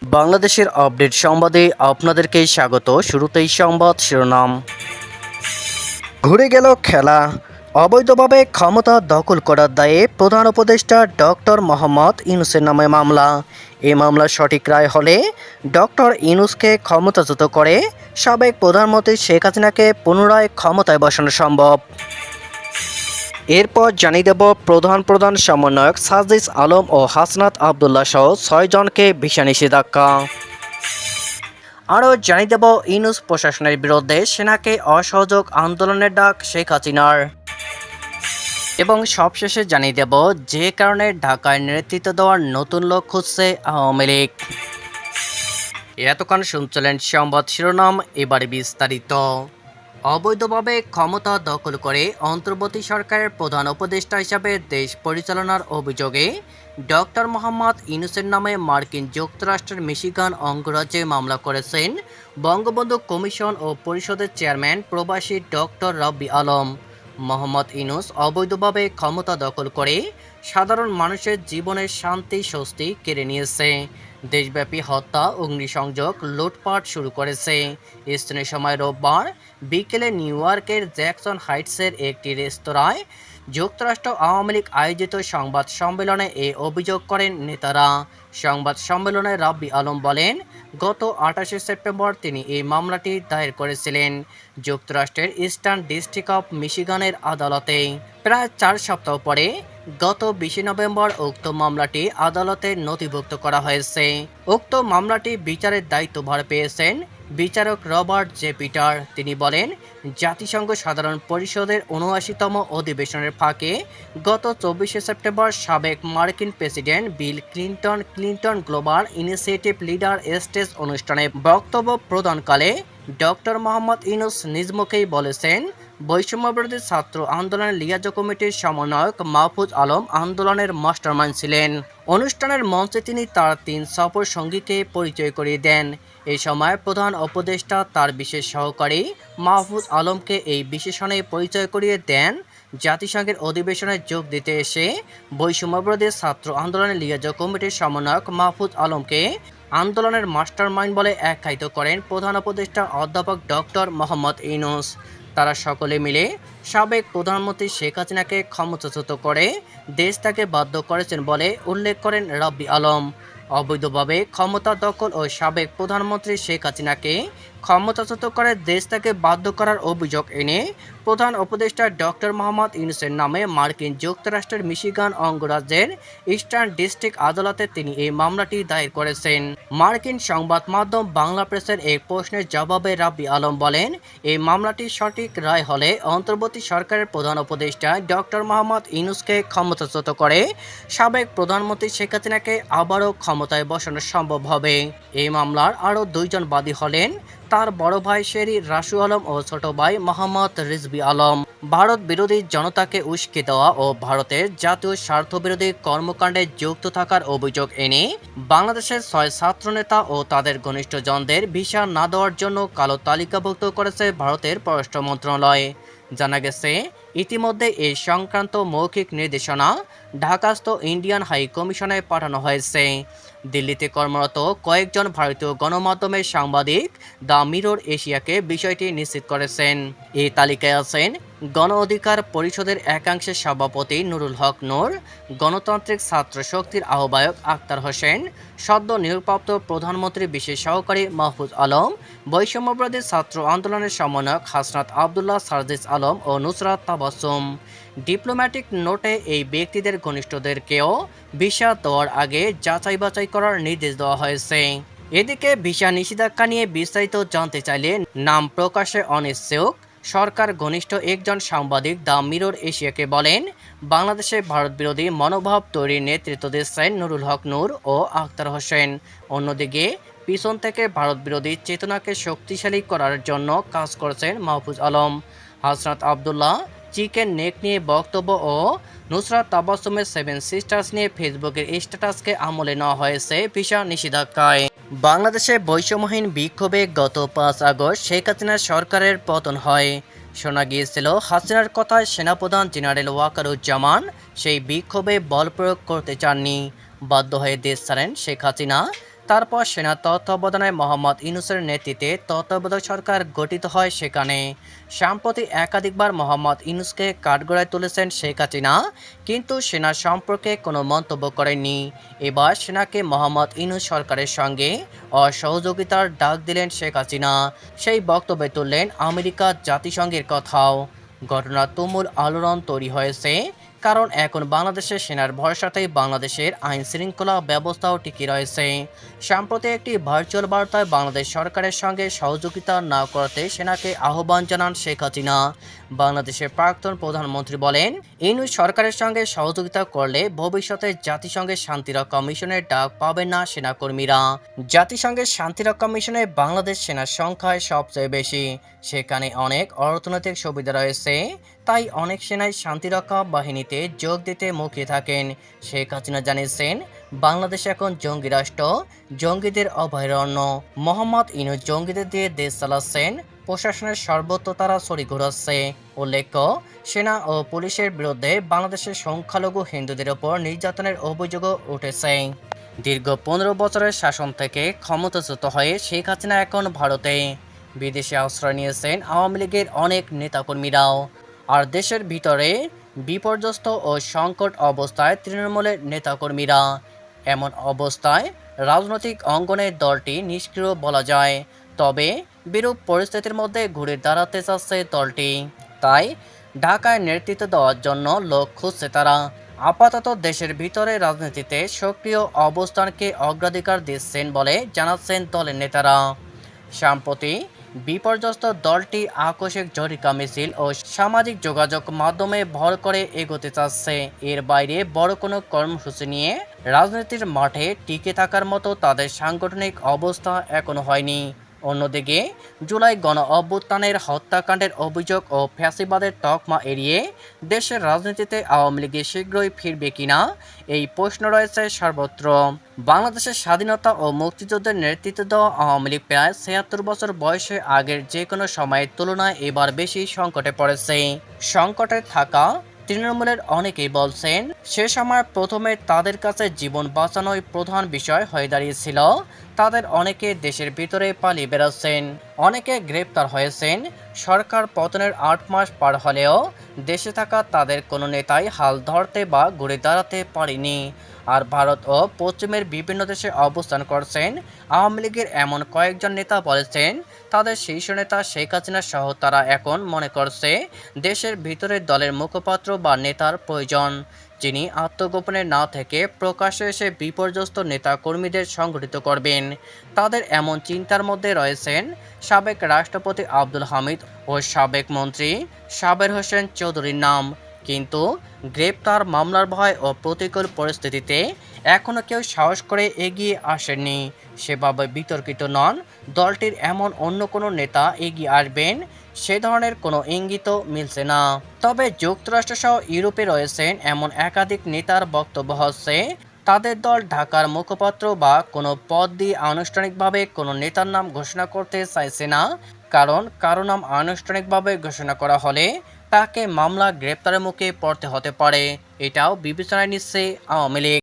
বাংলাদেশের আপডেট সংবাদে আপনাদেরকে স্বাগত। শুরুতেই সংবাদ শিরোনাম। ঘুরে গেল খেলা। অবৈধভাবে ক্ষমতা দখল করার দায়ে প্রধান উপদেষ্টা ডক্টর মোহাম্মদ ইউনূসের নামে মামলা। এই মামলার সঠিক রায় হলে ডক্টর ইউনূসকে ক্ষমতাচ্যুত করে সাবেক প্রধানমন্ত্রী শেখ হাসিনাকে পুনরায় ক্ষমতায় বসানো সম্ভব। এরপর জানিয়ে দেব প্রধান সমন্বয়ক সাজিস আলম ও হাসনাত আবদুল্লাহ সহ 6 জনকে ভিসা নিষেধাজ্ঞা। আরও জানিয়ে দেব ইউনূস প্রশাসনের বিরুদ্ধে সেনাকে অসহযোগ আন্দোলনের ডাক শেখ হাসিনার। এবং সবশেষে জানিয়ে দেব যে কারণে ঢাকায় নেতৃত্ব দেওয়ার নতুন লোক খুঁজছে আওয়ামী লীগ। এতক্ষণ শুনছিলেন সংবাদ শিরোনাম, এবারে বিস্তারিত। অবৈধভাবে ক্ষমতা দখল করে অন্তর্বর্তী সরকারের প্রধান উপদেষ্টা হিসাবে দেশ পরিচালনার অভিযোগে ডক্টর মোহাম্মদ ইউনূসের নামে মার্কিন যুক্তরাষ্ট্রের মিশিগান অঙ্গরাজ্যে মামলা করেছেন বঙ্গবন্ধু কমিশন ও পরিষদের চেয়ারম্যান প্রবাসী ডক্টর রাব্বি আলম। মোহাম্মদ ইউনূস অবৈধভাবে ক্ষমতা দখল করে সাধারণ মানুষের জীবনের শান্তি স্বস্তি কেড়ে নিয়েছে, দেশব্যাপী হত্যা, অগ্নিসংযোগ, লুটপাট শুরু করেছে। স্থানীয় সময় রোববার বিকেলে নিউ ইয়র্কের জ্যাকসন হাইটসের একটি রেস্তোরাঁয় যুক্তরাষ্ট্র আওয়ামী লীগ আয়োজিত সংবাদ সম্মেলনে এই অভিযোগ করেন নেতারা। সংবাদ সম্মেলনে রাব্বি আলম বলেন, গত 28শে সেপ্টেম্বর তিনি এই মামলাটি দায়ের করেছিলেন যুক্তরাষ্ট্রের ইস্টার্ন ডিস্ট্রিক্ট অফ মিশিগানের আদালতে। প্রায় 4 সপ্তাহ পরে গত 20 নভেম্বর উক্ত মামলাটি আদালতে নথিভুক্ত করা হয়েছে। উক্ত মামলাটি বিচারের দায়িত্বভার পেয়েছেন বিচারক রবার্ট জে পিটার। তিনি বলেন, জাতিসংঘ সাধারণ পরিষদের 79তম অধিবেশনের ফাঁকে গত 24শে সেপ্টেম্বর সাবেক মার্কিন president Bill Clinton global initiative leader stage অনুষ্ঠানে বক্তব্য প্রদানকালে ডক্টর মোহাম্মদ ইউনূস নিজ মুখেই বলেছেন, বৈষম্যবিরোধী ছাত্র আন্দোলনের লিয়াজো কমিটির সমন্বয়ক মাহফুজ আলম আন্দোলনের মাস্টারমাইন্ড ছিলেন। অনুষ্ঠানের মঞ্চে তিনি তার 3 সফর সঙ্গীকে পরিচয় করিয়ে দেন। এই সময় প্রধান উপদেষ্টা তার বিশেষ সহকারী মাহফুজ আলমকে এই বিশেষণে পরিচয় করিয়ে দেন। জাতিসংঘের অধিবেশনে যোগ দিতে এসে বৈষম্যবিরোধী ছাত্র আন্দোলনের লিয়াজো কমিটির সমন্বয়ক মাহফুজ আলমকে আন্দোলনের মাস্টারমাইন্ড বলে আখ্যায়িত করেন প্রধান উপদেষ্টা অধ্যাপক ডক্টর মোহাম্মদ ইউনূস। তারা সকলে মিলে সাবেক প্রধানমন্ত্রী শেখ হাসিনাকে ক্ষমতাচ্যুত করে দেশ ত্যাগে বাধ্য করেছেন বলে উল্লেখ করেন রাব্বি আলম। অবৈধভাবে ক্ষমতা দখল ও সাবেক প্রধানমন্ত্রী শেখ হাসিনাকে ক্ষমতাচ্যুত করে দেশ ত্যাগে বাধ্য করার অভিযোগ এনে প্রধান উপদেষ্টা ডক্টর মোহাম্মদ ইউনূসের নামে মার্কিন যুক্তরাষ্ট্রের মিশিগান অঙ্গরাজ্যের ইস্টার্ন ডিস্ট্রিক্ট আদালতে তিনি এই মামলাটি দায়ের করেছেন। মার্কিন সংবাদ মাধ্যম বাংলা প্রেসের এক প্রশ্নের জবাবে রাব্বি আলম বলেন, এই মামলাটি সঠিক রায় হলে অন্তর্বর্তী সরকারের প্রধান উপদেষ্টা ডক্টর মোহাম্মদ ইউনূসকে ক্ষমতাচ্যুত করে সাবেক প্রধানমন্ত্রী শেখ হাসিনাকে আবারও ক্ষমতায় বসানো সম্ভব হবে। এই মামলার আরও 2 জন বাদী হলেন তার বড় ভাই শেরি রাসু আলম ও ছোট ভাই মোহাম্মদ রিজভী আলম। ভারত বিরোধী জনতাকে উস্কে দেওয়া ও ভারতের জাতীয় স্বার্থ বিরোধী কর্মকাণ্ডে যুক্ত থাকার অভিযোগ এনে বাংলাদেশের 6 ছাত্রনেতা ও তাদের ঘনিষ্ঠজনদের ভিসা না দেওয়ার জন্য কালো তালিকাভুক্ত করেছে ভারতের পররাষ্ট্র মন্ত্রণালয়। জানা গেছে, ইতিমধ্যে এই সংক্রান্ত মৌখিক নির্দেশনা ঢাকাস্থ ইন্ডিয়ান হাই কমিশনে পাঠানো হয়েছে। দিল্লিতে কর্মরত কয়েকজন ভারতীয় গণমাধ্যমের সাংবাদিক দ্য মিরর এশিয়াকে বিষয়টি নিশ্চিত করেছেন। এই তালিকায় আছেন গণ অধিকার পরিষদের একাংশের সভাপতি নুরুল হক নূর, গণতান্ত্রিক ছাত্র শক্তির আহ্বায়ক আখতার হোসেন, সদ্য নিয়োগপ্রাপ্ত প্রধানমন্ত্রীর বিশেষ সহকারী মাহফুজ আলম, বৈষম্যবিরোধী ছাত্র আন্দোলনের সমন্বয়ক হাসনাত আবদুল্লাহ, সাজিস আলম ও নুসরাত তাবাসসুম। ডিপ্লোম্যাটিক নোটে এই ব্যক্তিদের ঘনিষ্ঠদেরকেও ভিসা দেওয়ার আগে যাচাই বাছাই করার নির্দেশ দেওয়া হয়েছে। এদিকে ভিসা নিষেধাজ্ঞা নিয়ে বিস্তারিত জানতে চাইলে নাম প্রকাশে অনিচ্ছুক সরকার ঘনিষ্ঠ একজন সাংবাদিক দ্য মিরর এশিয়াকে বলেন, বাংলাদেশে ভারত বিরোধী মনোভাব তৈরির নেতৃত্ব দিচ্ছেন নুরুল হক নূর ও আখতার হোসেন। অন্যদিকে পিছন থেকে ভারত বিরোধী চেতনাকে শক্তিশালী করার জন্য কাজ করছেন মাহফুজ আলম। হাসনাত আবদুল্লাহ চিকেন নেক নিয়ে বক্তব্য ও নুসরাত তাবাসসুমের 7 সিস্টার্স নিয়ে ফেসবুকের স্ট্যাটাসকে আমলে নেওয়া হয়েছে ভিসা নিষেধাজ্ঞায়। বাংলাদেশে বৈষম্যহীন বিক্ষোভে গত 5 আগস্ট শেখ হাসিনার সরকারের পতন হয়। শোনা গিয়েছিল, হাসিনার কথায় সেনাপ্রধান জেনারেল ওয়াকারুজ্জামান সেই বিক্ষোভে বল প্রয়োগ করতে চাননি। বাধ্য হয়ে দেশ ছাড়েন শেখ হাসিনা। তারপর সেনা তত্ত্বাবধানে মোহাম্মদ ইউনূসের নেতৃত্বে তত্ত্বাবধায়ক সরকার গঠিত হয়। সেখানে সম্প্রতি একাধিকবার মোহাম্মদ ইউনূসকে কাঠগড়ায় তুলেছেন শেখ হাসিনা, কিন্তু সেনা সম্পর্কে কোনো মন্তব্য করেননি। এবার সেনাকে মোহাম্মদ ইউনূস সরকারের সঙ্গে অসহযোগিতার ডাক দিলেন শেখ হাসিনা। সেই বক্তব্যে তুললেন আমেরিকা জাতিসংঘের কথাও। ঘটনার তুমুল আলোড়ন তৈরি হয়েছে, কারণ এখন বাংলাদেশের সেনার ভরসাতেই বাংলাদেশের আইন শৃঙ্খলা ব্যবস্থাও টিকে রয়েছে। সম্প্রতি একটি ভার্চুয়াল বার্তায় বাংলাদেশ সরকারের সঙ্গে সহযোগিতা না করতে সেনাকে আহ্বান জানান শেখ হাসিনা। বাংলাদেশের প্রাক্তন প্রধানমন্ত্রী বলেন, ইউনূস সরকারের সঙ্গে সহযোগিতা করলে ভবিষ্যতে জাতিসংঘের শান্তিরক্ষা মিশনের ডাক পাবেন না সেনাকর্মীরা। জাতিসংঘের শান্তিরক্ষা মিশনে বাংলাদেশ সেনার সংখ্যায় সবচেয়ে বেশি, সেখানে অনেক অর্থনৈতিক সুবিধা রয়েছে, তাই অনেক সেনাই শান্তিরক্ষা বাহিনীতে যোগ দিতে মুখিয়ে থাকেন। শেখ হাসিনা জানিয়েছেন, বাংলাদেশ এখন জঙ্গি রাষ্ট্র, জঙ্গিদের অভয়ারণ্য। মোহাম্মদ ইউনূস জঙ্গিদের দিয়ে দেশ চালাচ্ছেন, প্রশাসনের সর্বত্র তারা ছড়ি ঘোরাচ্ছে। উল্লেখ্য, সেনা ও পুলিশের বিরুদ্ধে বাংলাদেশের সংখ্যালঘু হিন্দুদের ওপর নির্যাতনের অভিযোগও উঠেছে। দীর্ঘ 15 বছরের শাসন থেকে ক্ষমতাচ্যুত হয়ে শেখ হাসিনা এখন ভারতে। বিদেশে আশ্রয় নিয়েছেন আওয়ামী লীগের অনেক নেতাকর্মীরাও। আর দেশের ভিতরে বিপর্যস্ত ও সংকট অবস্থায় তৃণমূলের নেতাকর্মীরা। এমন অবস্থায় রাজনৈতিক অঙ্গনে দলটি নিষ্ক্রিয় বলা যায়। তবে বিরূপ পরিস্থিতির মধ্যে ঘুরে দাঁড়াতে চাচ্ছে দলটি, তাই ঢাকায় নেতৃত্ব দেওয়ার জন্য লোক খুঁজছে তারা। আপাতত দেশের ভিতরে রাজনীতিতে সক্রিয় অবস্থানকে অগ্রাধিকার দিচ্ছেন বলে জানাচ্ছেন দলের নেতারা। সম্প্রতি বিপর্যস্ত দলটি আকস্মিক জরিকা মিছিল ও সামাজিক যোগাযোগ মাধ্যমে ভর করে এগোতে চাচ্ছে। এর বাইরে বড় কোনো কর্মসূচি নিয়ে রাজনীতির মাঠে টিকে থাকার মতো তাদের সাংগঠনিক অবস্থা এখনো হয়নি। অন্যদিকে জুলাই গণ অভ্যুত্থানের হত্যাকাণ্ডের অভিযোগ ও ফ্যাসিবাদের তকমা এড়িয়ে দেশের রাজনীতিতে আওয়ামী লীগ শীঘ্রই ফিরবে কিনা, এই প্রশ্ন রয়েছে সর্বত্র। বাংলাদেশের স্বাধীনতা ও মুক্তিযুদ্ধের নেতৃত্ব দেওয়া আওয়ামী লীগ প্রায় ৭৬ বছর বয়সে আগের যে কোনো সময়ের তুলনায় এবার বেশি সংকটে পড়েছে। সংকটে থাকা তৃণমূলের অনেকেই বলছেন, সে সময় প্রথমে তাদের কাছে জীবন বাঁচানোই প্রধান বিষয় হয়ে দাঁড়িয়েছিল। তাদের অনেকে দেশের ভিতরে পালিয়ে বেড়াচ্ছেন, অনেকে গ্রেপ্তার হয়েছেন। সরকার পতনের ৮ মাস পার হলেও দেশে থাকা তাদের কোনো নেতাই হাল ধরতে বা ঘুরে দাঁড়াতে পারেনি। আর ভারত ও পশ্চিমের বিভিন্ন দেশে অবস্থান করছেন আওয়ামী লীগের এমন কয়েকজন নেতা বলেছেন, তাদের শীর্ষ নেতা শেখ হাসিনা সহ তারা এখন মনে করছে দেশের ভিতরে দলের মুখপাত্র বা নেতার প্রয়োজন, যিনি আত্মগোপনে না থেকে প্রকাশ্যে এসে বিপর্যস্ত নেতা কর্মীদের সংগঠিত করবেন। তাদের এমন চিন্তার মধ্যে রয়েছেন সাবেক রাষ্ট্রপতি আব্দুল হামিদ ও সাবেক মন্ত্রী সাবের হোসেন চৌধুরীর নাম। কিন্তু গ্রেপ্তার, মামলার ভয় ও প্রতিকূল পরিস্থিতিতে এখনও কেউ সাহস করে এগিয়ে আসেননি। সেভাবে বিতর্কিত নন। দলটির এমন অন্য কোনো নেতা এগিয়ে আসবেন, সে ধরনের কোনো ইঙ্গিতও মিলছে না। তবে যুক্তরাষ্ট্রসহ ইউরোপে রয়েছেন এমন একাধিক নেতার বক্তব্য হচ্ছে, তাদের দল ঢাকার মুখপাত্র বা কোনো পদ দিয়ে আনুষ্ঠানিকভাবে কোনো নেতার নাম ঘোষণা করতে চাইছে না, কারণ কারো নাম আনুষ্ঠানিকভাবে ঘোষণা করা হলে তাকে মামলা, গ্রেপ্তারের মুখে পড়তে হতে পারে। এটাও বিবেচনায় নিচ্ছে আওয়ামী লীগ।